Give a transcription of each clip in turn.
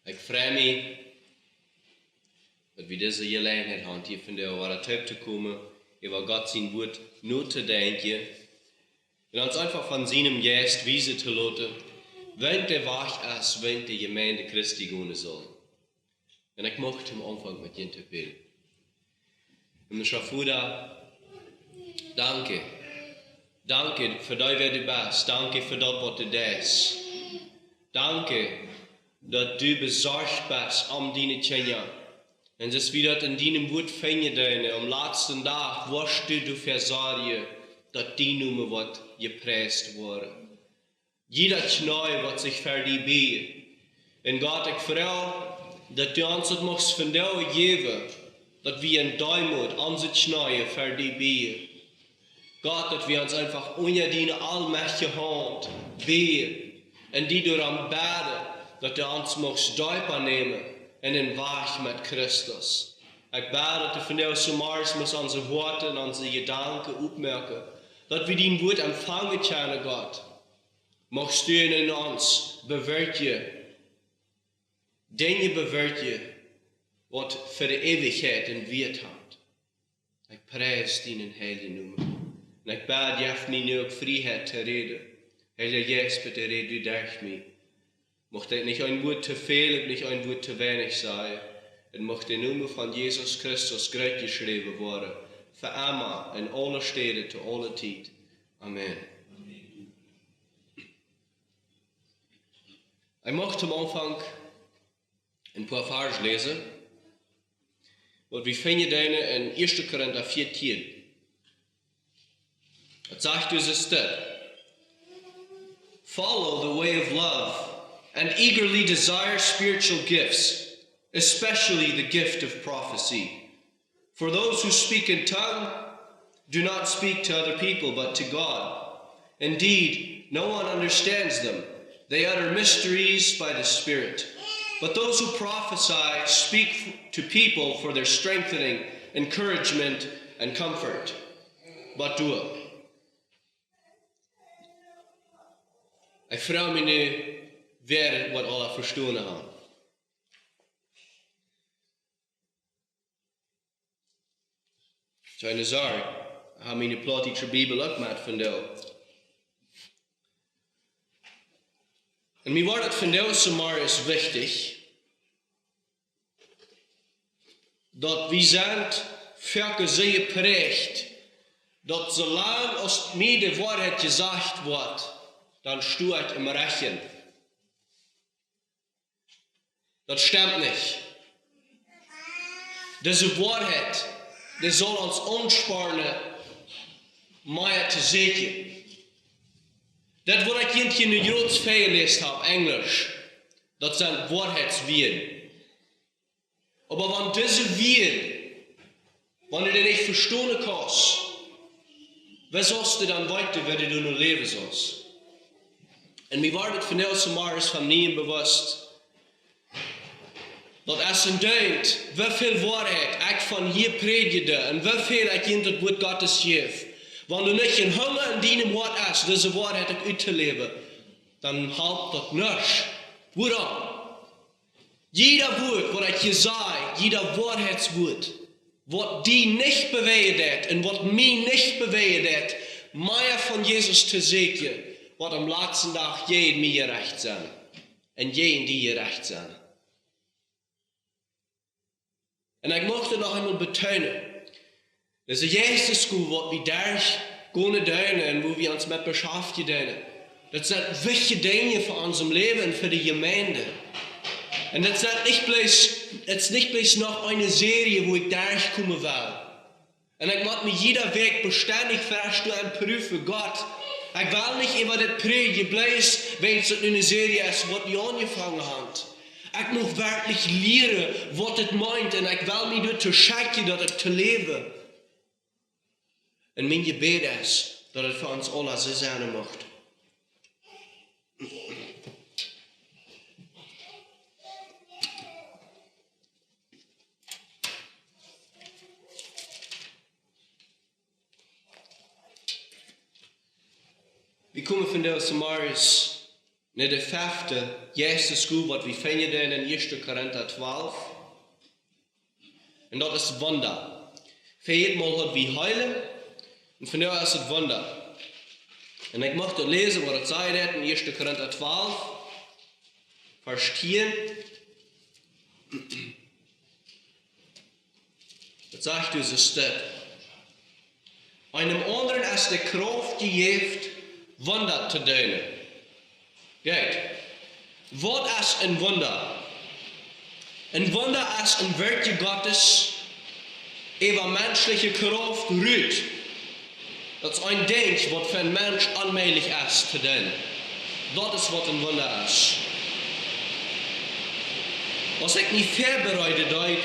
Ich freue mich, dass wir diese Gelegenheit haben, hier von der Wort zu kommen, über Gott sein Wort nur zu denken und uns einfach von seinem Geist wissen zu lassen, wenn der wach ist, wenn die Gemeinde Christi gehen soll. Und ich möchte am Anfang mit Ihnen beten. Und Vater, danke. Danke für das, wer du bist. Danke für das, was du tust. Danke, dass du besorgt bist um deine Kinder. Und dass wir das in deinem Wort finden, am letzten Tag wirst du versorgen, dass die Nummer wird gepreist wurde. Jeder Knie wird sich für dich beten. Und Gott, ich freue, dass du uns das machst von dir geben, dass wir in Deimut unsere Knie für dich beten. Gott, dass wir uns einfach unter deine allmächtige Hand beten und die du am Beten, dass du uns machst Däuper nehmen in den Weg mit Christus. Ich bete, dass du von dir aus muss unsere Worte und unsere Gedanken aufmerken, dass wir dein Wort empfangen können, Gott. Machst du in uns bewirken, Dinge bewirken, was für die Ewigkeit in Wert hat. Ich preise deinen heiligen Namen. Und ich bete, gib mir nur Freiheit zu reden. Heiliger Geist, bitte rede du durch mich. Mochte nicht ein Wort zu viel und nicht ein Wort zu wenig sein. Und mochte der Name von Jesus Christus groß geschrieben werden. Für immer in alle Städte, zu aller Zeit. Amen. Ich möchte am Anfang ein paar Verse lesen. Und wir finden den in 1. Korinther 14. Es sagt uns es das. Follow the way of love and eagerly desire spiritual gifts, especially the gift of prophecy. For those who speak in tongue do not speak to other people but to God. Indeed, no one understands them. They utter mysteries by the Spirit. But those who prophesy speak to people for their strengthening, encouragement, and comfort. But do it. Ich freue mich nu, wer was alle verstanden haben. Keine Sorge, ich habe meine Plattdeutsche Bibel auch mit von dir. Und mir war das von dir ist wichtig, dass wir sind für sehr geprägt, dass solange aus mir die Wahrheit gesagt wird, dann steht im Rechen. Das stimmt nicht. Diese Wahrheit, die soll uns anspornen, mehr zu sehen. Das, was ich in der Großfeier gelesen habe, Englisch, das sind Wahrheitswehen. Aber wenn diese Wehen, wenn du die nicht verstehen kannst, was sollst du dann weiter, wenn du nur leben sollst? Und mir war das von Nelson von nie bewusst, dass es in Deut, wie viel Wahrheit ich von hier predige und wie viel ich in das Wort Gottes gebe. Wenn du nicht in Hunger in deinem Wort hast, diese Wahrheit auszuleben, dann halt das nicht. Warum? Jeder Wort, was ich hier sage, jeder Wahrheitswort, was die nicht bewegt und was mich nicht bewegt, mehr von Jesus zu sehen, wird am letzten Tag jedem mir gerecht sein. Und jedem die gerecht sein. Und ich möchte noch einmal betonen, dass die erste Schule, wo wir durchgehen dürfen und wo wir uns mit beschäftigen, das sind wichtige Dinge für unser Leben und für die Gemeinde. Und das ist nicht bloß noch eine Serie, wo ich durchkommen will. Und ich möchte mir jeder Weg beständig feststellen und prüfen, Gott, ich will nicht über das Predigen bleiben, wenn es eine Serie ist, was wir angefangen haben. Ich muss wirklich lernen, was es meint, und ich will mich dort schicken, dass es zu leben. Und mein Gebet ist, dass es für uns alle so sein macht. Wir kommen von der Samaris Ne, de vijfde Geistesgabe, wat we vinden in 1 Korinther 12. En dat is Wunder. Viermal hat wie heilen, und von daher ist es Wunder. Und ich möchte lesen, was es sagt in 1 Korinther 12, Vers 10. Das sagt diese Stadt. Einem anderen ist die Kraft gegeben, Wunder zu tun. Geht. Was ist ein Wunder? Ein Wunder ist ein Werk Gottes über menschliche Kraft ruht. Das ist ein Ding, was für ein Mensch unmöglich ist zu tun. Das ist, was ein Wunder ist. Was ich nicht vorbereitet habe,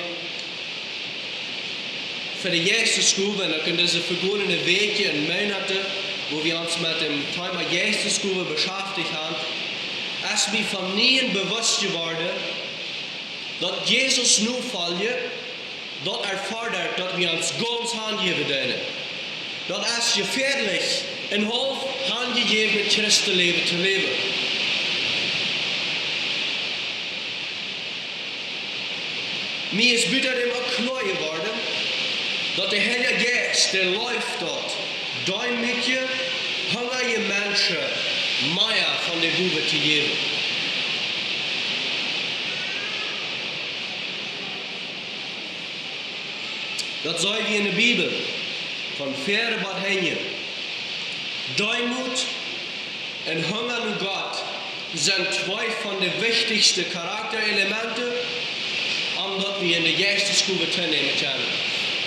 für die Geistesgabe, und in diese vergangenen Wochen und Monate, wo wir uns mit dem Thema Geistesgabe beschäftigt haben, ist mir von nie bewusst geworden, dass Jesus nur folgt, dass fordert, dass wir uns ganz hingeben dürfen. Das ist gefährlich, ein halb hingegeben mit Christenleben zu leben. Mir ist bitter immer klar geworden, dass der Heilige Geist, der läuft dort, damit hungrige Menschen mehr von der Gabe zu geben. Das sagen wir in der Bibel, von Vers bis hin. Demut und Hunger nach Gott sind zwei von den wichtigsten Charakterelemente, dass wir in der Geistesgabe teilnehmen können.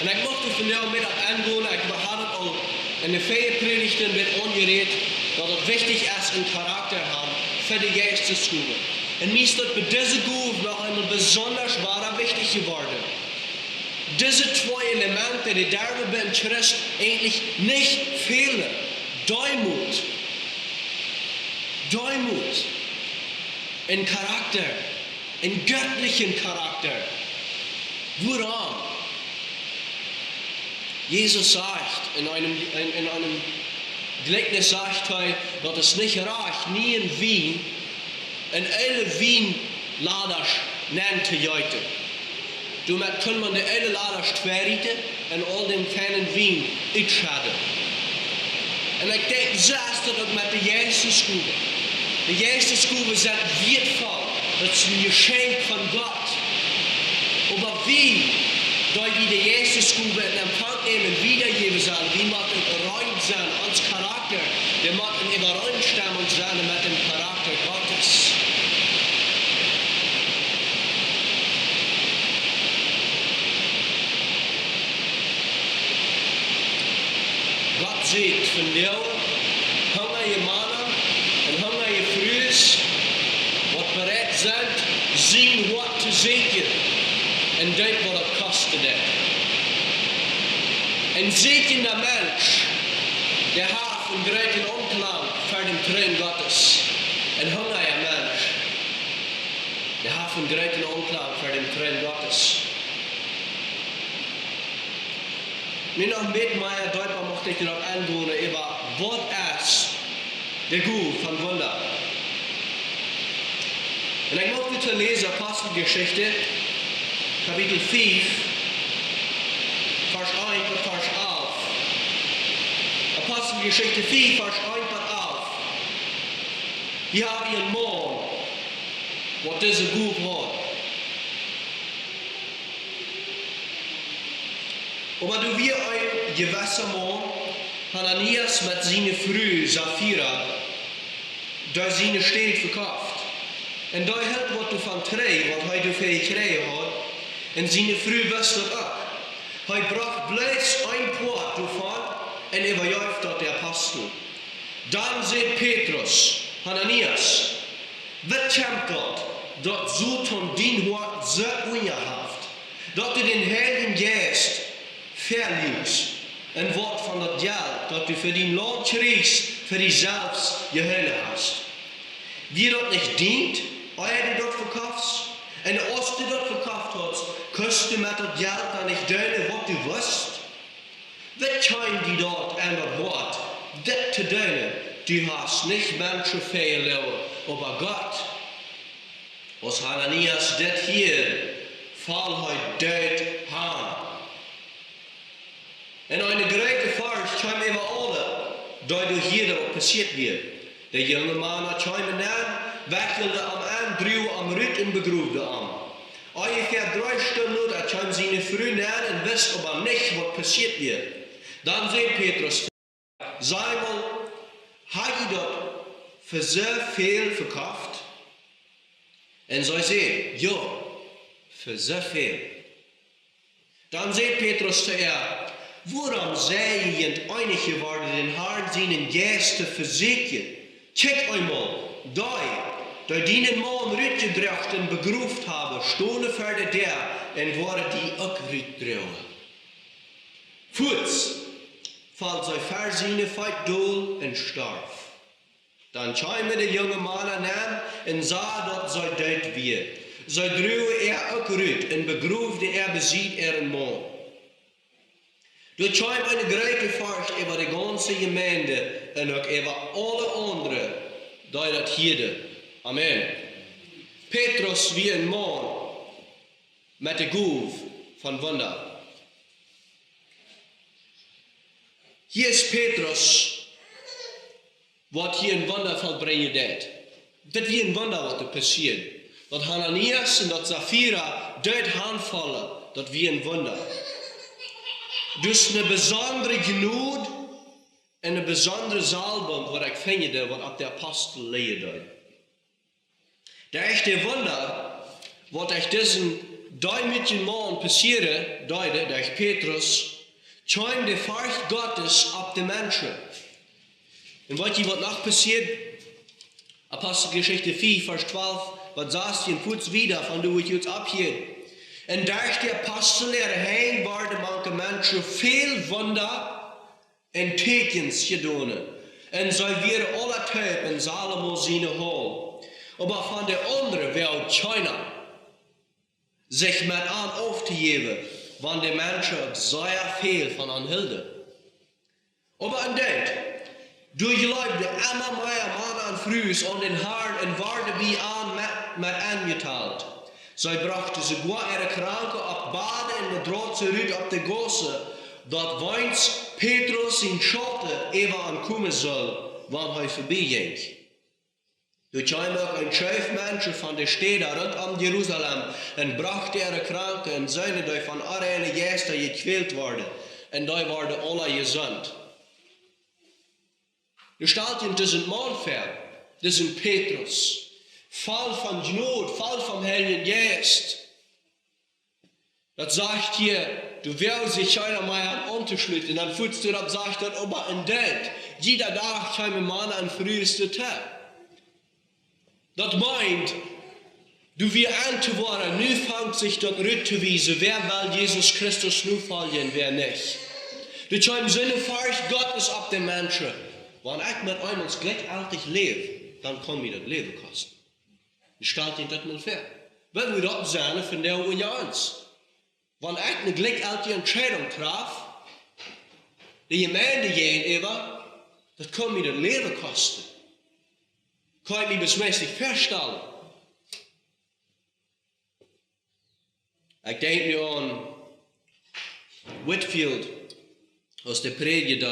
Und ich möchte von dir mit angehen, ich habe auch in den Predigten mit angeredet, dass es wichtig ist, einen Charakter haben für die Geistesgabe. Und mir ist das bei dieser Gabe noch einmal besonders wichtig geworden. Diese zwei Elemente, die darüber beim Christ eigentlich nicht fehlen. Demut. Ein Charakter. Einen göttlichen Charakter. Woran? Jesus sagt in einem Gleichnis, sagt er, dass es nicht reicht, nie in Wien, in alle Wien-Laders nennt heute. Damit kann man die alle Laders verrieten und all den kleinen Wien uitschadden. Und ich denke, so ist das auch mit der Geistesgabe. Die Geistesgabe ist wertvoll. Das ist ein Geschenk von Gott. Aber wie, da wir die Geistesgabe in Empfang nehmen, wiedergeben sollen, wie man rein sein, als Charakter, der muss in Übereinstimmung sein mit dem Charakter Gottes. Gott sieht von dir, hungrige Männer und hungrige Frühs, die bereit sind, sein Wort zu segnen. Und das, was es kostet. Ein segnender Mensch, der hat einen großen Umklang für den Thron Gottes. Ein hungriger Mensch, der hat einen großen Umklang für den Thron Gottes. Mir noch mit meiner Deutung möchte ich darauf eingehen, über was ist der Gabe von Wunder. Und ich möchte zu lesen, Apostelgeschichte, Kapitel 5, Vers 1 und Vers 11. Apostelgeschichte 5, Vers 1 und 11. Hier haben wir einen Mann, der diese Gabe hat. Aber du wir ein gewisser Mann, Hananias mit seiner Frau Sapphira, da seine Städte verkauft. Und da hat was du von drei, was er dafür gekriegt hat, und seine Frau wusste das auch. Er brach bloß ein Wort davon und überjäuft dort der Apostel. Dann sagt Petrus, Hananias, was kommt dort, dort so von dein Wort so ungehaft, dort du den Heiligen Geist verlügst, ein Wort von das Geld, das du für den Lohn kriegst, für dich selbst gehört hast. Wie dort nicht dient, euer du dort verkaufst, und als du dort verkauft hast, kannst du mit das Geld dann nicht tun, was du wirst. Was kann die dort an das Wort, das zu tun, du hast nicht Menschen verloren, aber Gott. Was Hananias das hier Fall heute dort haben. En eine grote Furcht haben wir alle, dadurch hier was passiert wird. Der junge Mann hat scheinbar nehmen, wechselte am Andrew am Rücken begrübte an. Ungefähr 3 Stunden lang hat scheinbar seine Frau nehmen und wisst aber nicht, was passiert wird. Dann sagt Petrus, sei mal, hat ihr dort für so viel verkauft? Und sie sagt, ja, für so viel. Dann sagt Petrus zu ihr, woran sei ihr einig geworden, den Herrn seinen Gästen versichern? Check einmal, da dienen Mann rütgedrecht und begruft habe, stohne für der, und waren die auch rütgedrecht. Fuß, falls sie versehne feit dohl und starb. Dann schäme der junge Mann an und sah, dass sie dort wir. Sie drehe auch rüt und begrufte besieht ihren Mann. Dort schäme eine große Furcht über die ganze Gemeinde und auch über alle anderen, die das hier. Amen. Petrus wie ein Mann mit der Guf von Wunder. Hier ist Petrus, was hier ein Wunder vollbringen wird. Das wie ein Wunder, was da passiert. Dat Hananias und dat Sapphira dort aanvallen, dat wie ein Wunder. Dus eine besondere Gnade en een besondere Salbung, wat ik vind, wat op de Apostel leert. Der echte Wunder, wat ik diesen duimlichen Mann passieren, der Petrus, scheint de Furcht Gottes op de Menschen. Und wat noch passiert, Apostelgeschichte 4, Vers 12, was sagst du in Putz wieder, von du ich jetzt abhielt. Und durch die Apostel erhängt waren manche Menschen viel Wunder und Tekens getan. Und so wir alle Typen in Salomo seine Hall. Aber von der anderen Welt China sich mit an aufzugeben, wann die Menschen sehr viel von anhielten. Aber an denkt, durchlebte immer mehr Mann und Frühs und den Herrn und wurde wie an mit angeteilt. Sie brachte sogar ihre Kranke ab Baden und droht zurück auf die Gosse, dort weins Petrus in Schotte eben ankommen soll, wann er vorbeiging. Dort kam auch ein Schiffmensch von der Städte rund um Jerusalem und brachte ihre Kranke und seine, die von allen Gästen gequält wurden, und die wurden alle gesund. Du stellst ihn diesen Mann vor, diesen Petrus. Fall von Gnade, Fall vom Heiligen Geist. Das sagt hier, du wirst sich keiner mehr unterschlüten. Dann fühlst du das, sagt das, aber in Welt, jeder Tag kommen Mann an früheste Tag. Das meint, du wirst antworten, nu fängt sich das rückzuweisen, wer will Jesus Christus nu folgen, wer nicht. Du kannst Sinne Furcht Gottes auf den Menschen. Wenn ich mit einem gleichartig lebe, dann kann mir das Leben kosten. Ich stelle dir das mal vor. Wenn wir das sehen, von der Unions. Wenn ich eine gleichartige Entscheidung traf, die Gemeinde gehen über, das kann mir das Leben kosten. Kann ich mir das mäßig vorstellen. Ich denke mir an Whitfield aus der Predigt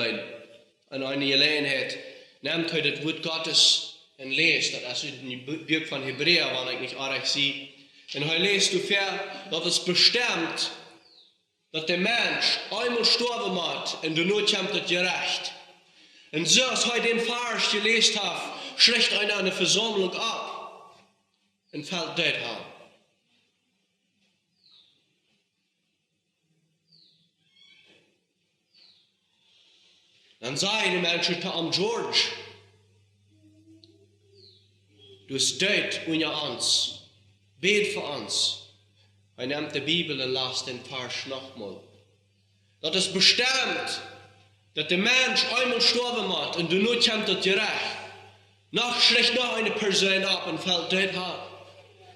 an eine Gelegenheit, nimmt heute das Wort Gottes und lest, das ist in dem Buch von Hebräer, wenn ich nicht arg sehe. Und heute lest du vor, dass es bestimmt, dass der Mensch einmal sterben muss und danach kommt das Gerecht. Und so, als heute den Vers gelesen hat, schlägt einer eine Versammlung ab und fällt dort an. Dann sagen die Menschen zu George, du bist dort unter uns, bet für uns. Er nimmt die Bibel und las den Vers nochmal. Das ist bestimmt, dass der Mensch einmal sterben muss und danach kommt das Gerecht. Noch schlägt noch eine Person ab und fällt dort an.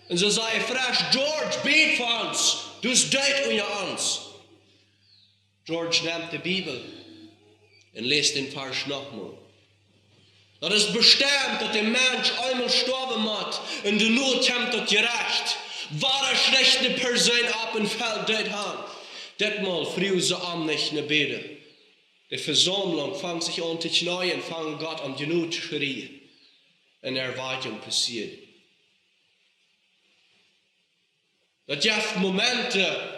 Und so sagt er frisch, George, bet für uns, du bist dort unter uns. George nimmt die Bibel und lest den Vers nochmal. Dat is bestemd dat de mens einmal sterben moet en de nood komt tot gerecht. Waar schlechte persoon op en fällt dit aan. Ditmal früh ze am nicht ne beden. De Versammlung fängt sich an zu schneien und fängt Gott an genug zu schreien. En Erwartung passiert. Dat gibt Momente,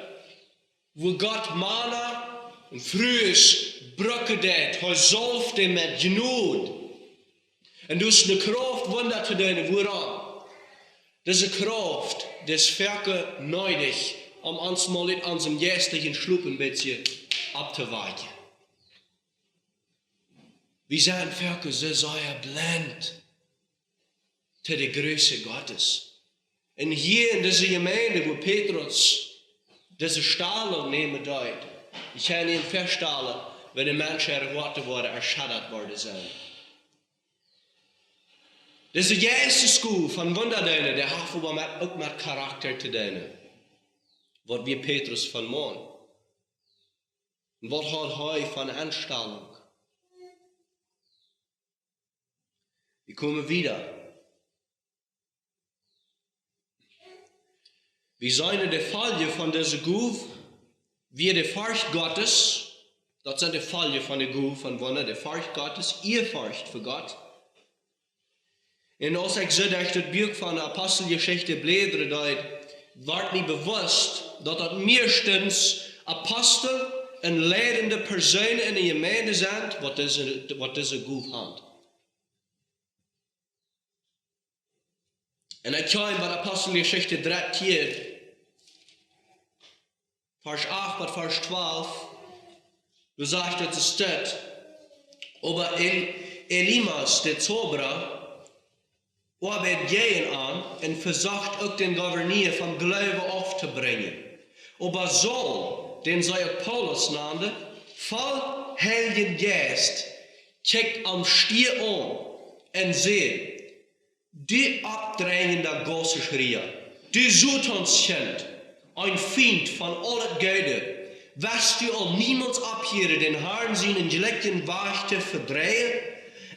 wo Gott Mana und frühes Brücke det, hij zalft dem met genod. En dus de kracht wundert te doen, woran? Diese Kraft, des Werke neidig, uns mal in unserem geistlichen Schlup ein bisschen abzuweichen. Wir sind Werke so sehr blind zu der Größe Gottes. Und hier in dieser Gemeinde, wo Petrus diese Stahlung nehmen deut, ich kann ihn feststellen, wenn die Menschen erwartet worden, erschüttert worden sind. Diese Geistesgaben von Wunderdeunen, der hat aber auch mit Charakter zu tun. Was wir Petrus von Mann. Und was hat er von Anstellung? Wir kommen wieder. Wir sind die Folge von dieser Gabe, wir die Furcht Gottes, das sind die Folge von der Gabe von Wunder, die Furcht Gottes, ihr Furcht für Gott. Und als ich so durch das Buch von der Apostelgeschichte blädere, wird mir bewusst, dass das meistens Apostel und leidende Personen in der Gemeinde sind, was diese Gabe haben. Und ich kann bei der Apostelgeschichte 13, Vers 8 bis Vers 12, du sagst, dass es steht, aber Elimas, der Zauberer, arbeitet gehen an und versucht auch den Gouverneur vom Glauben aufzubringen. Aber Saul, den sie auch Paulus nannte, voll Heiligen Geist, kickt am Stier an und sagt, die abdrängende Gossesschreier, die Sutanskind, ein Feind von allen Gute, wirst du auch niemals abhören, den Herrn seinen geliebten Weg zu verdrehen?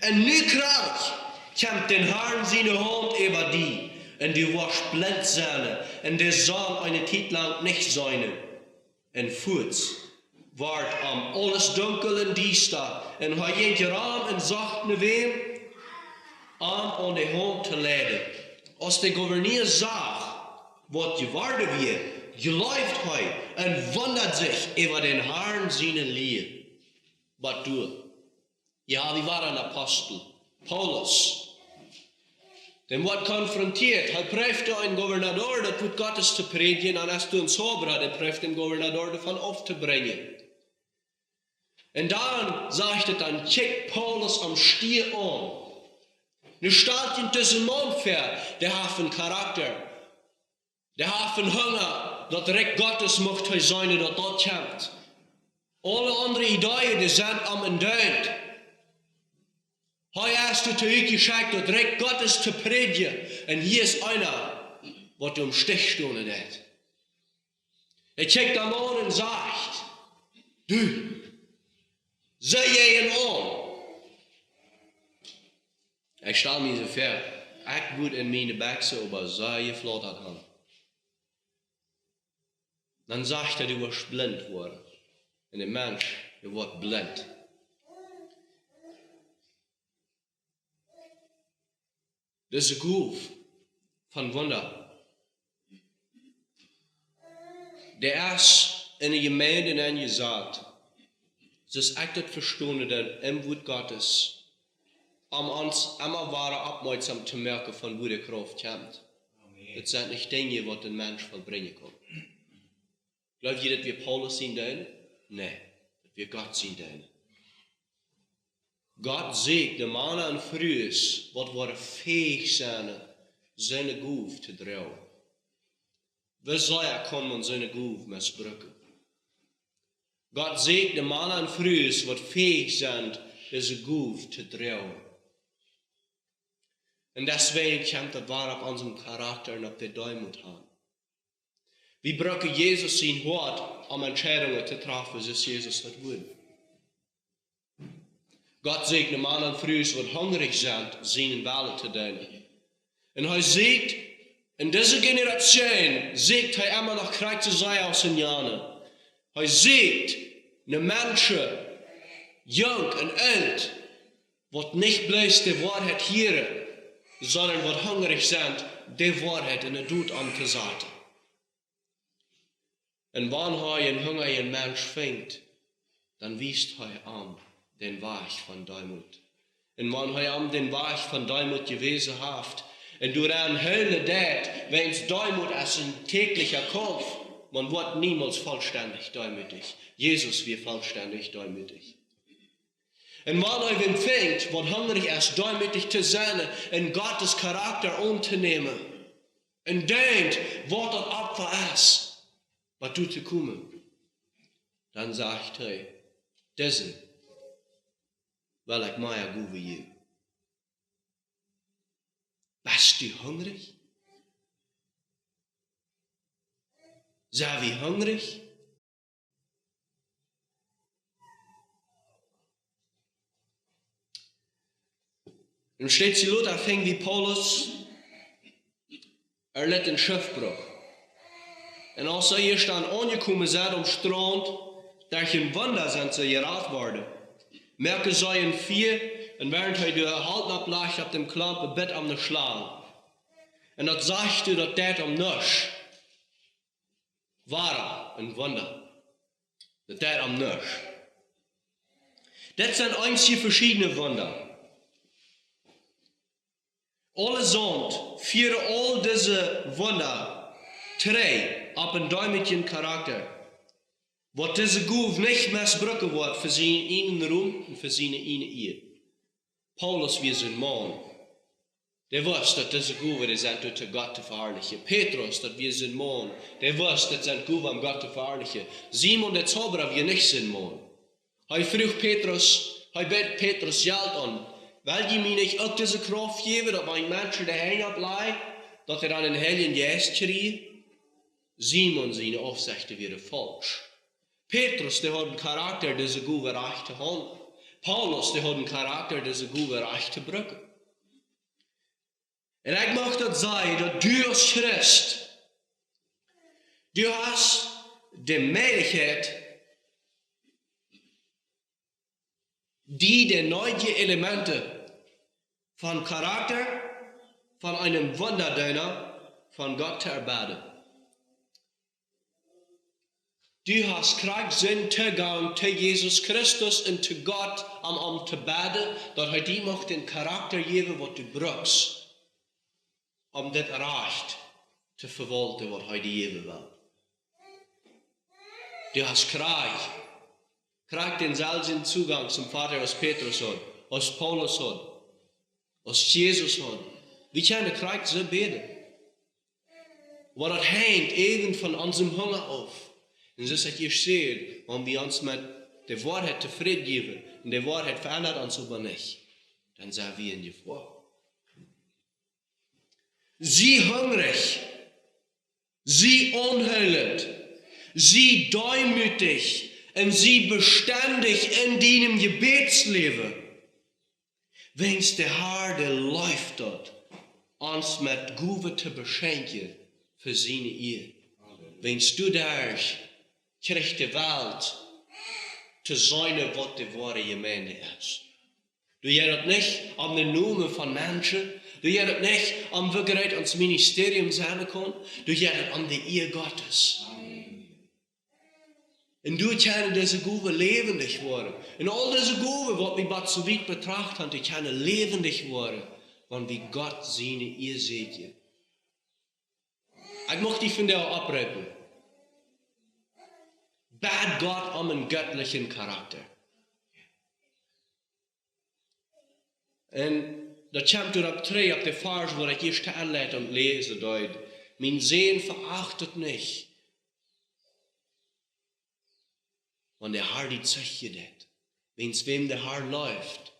Und nu krank kommt den Herrn seine Hand über die, und du wirst blind sein, und der Sohn eine Zeit lang nicht sein. Und Fuß wird alles dunkel und düster, und er geht ran und sagt ne wem, an die Hand zu leiden. Als der Gouverneur sagt, was geworden wird, geläuft er und wundert sich über den Herrn seinen Liebe. Was du? Ja, wie war ein Apostel? Paulus. Den wird konfrontiert. Er prüfte einen Gouverneur, das wird Gottes zu predigen, und als du einen Zauberer, der prüft den Gouverneur davon aufzubringen. Und dann sagt er, dann checkt Paulus am Stier an. Nu staat in tussen Mond ver, der hat einen Charakter, der hat einen Hunger, dat Recht Gottes mocht hij zijn dat dat komt. Alle andere Ideen, die sind am Entdeut. Hij hast du zu euch geschickt, dat Recht Gottes zu predigen, und hier ist einer, was um Stich gestohlen hat. Er checkt am an und sagt, du, sei ihn an. Ich stelle mir so vor, ich würde in meine Bächse aber sehr geflattert haben. Dann sagt er, du wirst blind worden. Und der Mensch, der wird blind. Das ist ein Ruf von Wunder. Der erst in der Gemeinde gesagt, es ist echt das Verstehen, denn im Wort Gottes, uns immer wahre aufmerksam zu merken, von wo die Kraft kommt. Das sind nicht Dinge, die den Mensch vollbringen kann. Glaubt ihr, dass wir Paulus sehen können? Nein, dass wir Gott sehen können. Gott sieht den Mann an Frühes, was wir fähig sind, seine Gabe zu trauen. Wie soll kommen und seine Gabe missbrauchen? Gott sieht den Mann an Frühes, was fähig sind, diese Gabe zu trauen. Und deswegen kommt das wahr auf unserem Charakter und auf der Demut an. Wir brauchen Jesus sein Wort, um Entscheidungen zu treffen, so Jesus das will. Gott segne Mann und Frau, die hungrig sind, seinen Wille zu dienen. Und er sagt, in dieser Generation sagt er immer noch Kreuz zu sein aus den Jahren. Er sagt, eine Menschen, jung und alt, wird nicht bloß die Wahrheit hören, sondern wird hungrig sind, die Wahrheit in der Tod anzusagen. Und wenn er einen hungrigen Mensch fängt, dann wiest er an den Weg von Demut. Und wenn er an den Weg von Demut gewesen hat, und du dann hölle das, wenn es Demut ist ein täglicher Kampf, man wird niemals vollständig demütig. Jesus wird vollständig demütig. Und wenn er empfängt, wird hungrig ist, demütig zu sein, in Gottes Charakter anzunehmen. Und denkt, was das Opfer ist, was du zu kommen. Dann sagt er, diesen will ich mehr gut wie ihr. Bist du hungrig? Sind wir hungrig? Und steht sie Luther fing wie Paulus, litt einen Schiffbruch. Und als er hier stand angekommen sind am Strand, durch ein Wunder sind sie gerettet worden. Merken sie ein Vier, und während er die Halt ableicht auf dem Klamp, ein Bett am Schlagen. Und das sagte, dass das am Nisch war ein Wunder. Das am Nisch. Das sind einzige verschiedene Wunder. Allesamt führen all diese Wunder drei auf einen däumlichen Charakter. Wo diese Guf nicht missbrauchen wird für seinen einen Ruhm und für seine eine Ehe. Paulus wie sein Mann. Der wusste, dass diese Guf sind zu Gott zu verherrlichen. Petrus, dass wir sein Mann. Der wusste, dass sind Guf am Gott zu verherrlichen. Simon der Zauberer wir nicht sein Mann. Er frug Petrus, er bet Petrus Geld an. Weil die mir nicht auch diese Kraft geben, dass mein Mensch daheim bleibt, dass er dann einen Heiligen Geist kriegt? Simon seine Aufsichten wären falsch. Petrus, der hat einen Charakter, diese Gute reich zu handeln. Paulus, der hat einen Charakter, diese Gute reich zu brücken. Und ich möchte das sagen, dass du als Christ, du hast die Möglichkeit, die neuen Elemente von Charakter, von einem Wunderdiener, von Gott zu erbauen. Du hast Sinn Zugang zu Jesus Christus und zu Gott am zu beten, dass er dir macht den Charakter geben, was du brauchst, das Recht zu verwalten, was er dir geben will. Du hast den selben Zugang zum Vater, was Petrus hat, was Paulus hat, was Jesus hat. Wir können kriegen so beten. Aber das hängt eben von unserem Hunger auf. Und das ist, ihr seht, wenn wir uns mit der Wahrheit zufrieden geben, und die Wahrheit verändert uns aber nicht, dann sind wir in Gefahr. Sie hungrig, sie unheilend, sie demütig und sie beständig in deinem Gebetsleben. Wenn's der Herr, der läuft dort, uns mit Gute zu beschenken für seine Ehe. Wenn's du darfst, kriegt die Welt zu sein, was die wahre Gemeinde ist. Du gehst nicht an den Namen von Menschen, du gehst nicht an wirklich ans Ministerium sein können, du gehst an die Ehe Gottes. Und du kannst diese Gabe lebendig werden. Und all diese Gaben, was wir Gott so weit betrachtet haben, die können lebendig werden, wenn wir Gott seine Ehe sehen. Ich möchte dich von dir abreden. Bat Gott um einen göttlichen Charakter. Und da kommt er ab 3, ab der Vers, wo ich erst Anleitung lese, dort. Mein Sehen verachtet nicht, wenn der Herr die Züchte hat. Wenn es wem der Herr läuft,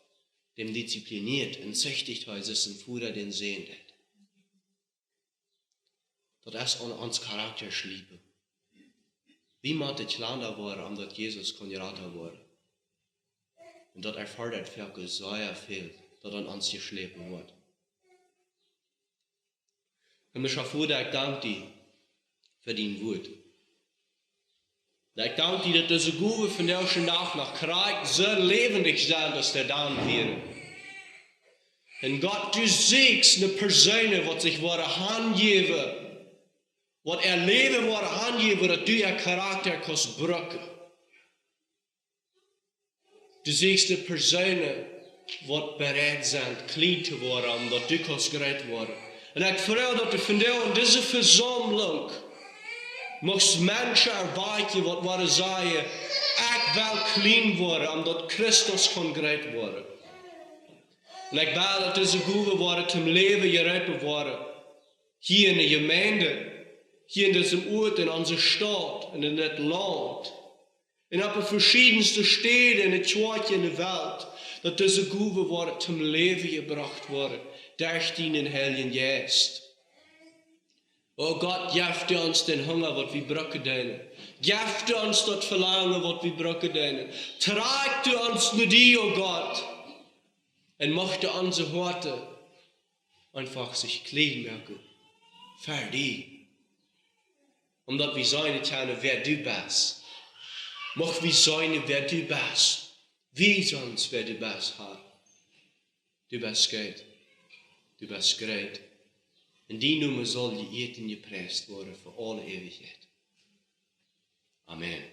dem diszipliniert und züchtigt er, ist ein Fuder, den Sehen hat. Das ist uns Charakter schliebe. Wie macht ich Lander worden, dass Jesus Konjerator wurde? Und dat erfordert wirklich sehr viel, dat an uns geschlepen wird. Und mir schon vor, dass ich danke dir für dein Wort. Ich danke dir, dass diese Gube von der nach Kreuz so lebendig sein, dass der dann wäre. Und Gott, du siehst eine Person, die sich handgeben, was Leben handgeben, dass du ihr Charakter kannst brücken. Du siehst eine Person, die bereit sind, klein zu werden, dass du kannst gerettet werden. Und ich freue mich, dass du von dir in dieser Versammlung mocht Menschen erwarten, die sagen, ich will klein werden, dass Christus kann gerettet werden. Und ich will, dass diese Gube worden zum Leben gerettet werden. Hier in der Gemeinde, hier in diesem Ort, in unserer Stadt, in diesem Land, in den verschiedensten Städten, in der Kirche, in der Welt, dass diese Gube worden zum Leben gebracht worden, durch den Heiligen Geist. Oh Gott, gib uns den Hunger, was wir brauchen denen. Gib uns das Verlangen, was wir brauchen denen. Trag du uns nur die, oh Gott. Und möchte unsere Worte einfach sich klein merken. Für die. Omdat wir sein können, wer du bist. Mocht wir sein, wer du bist. Wie sonst, wer du bist, Herr. Du bist gut. Du bist great. In die Nummer soll die Eten gepreist worden für alle Ewigkeit. Amen.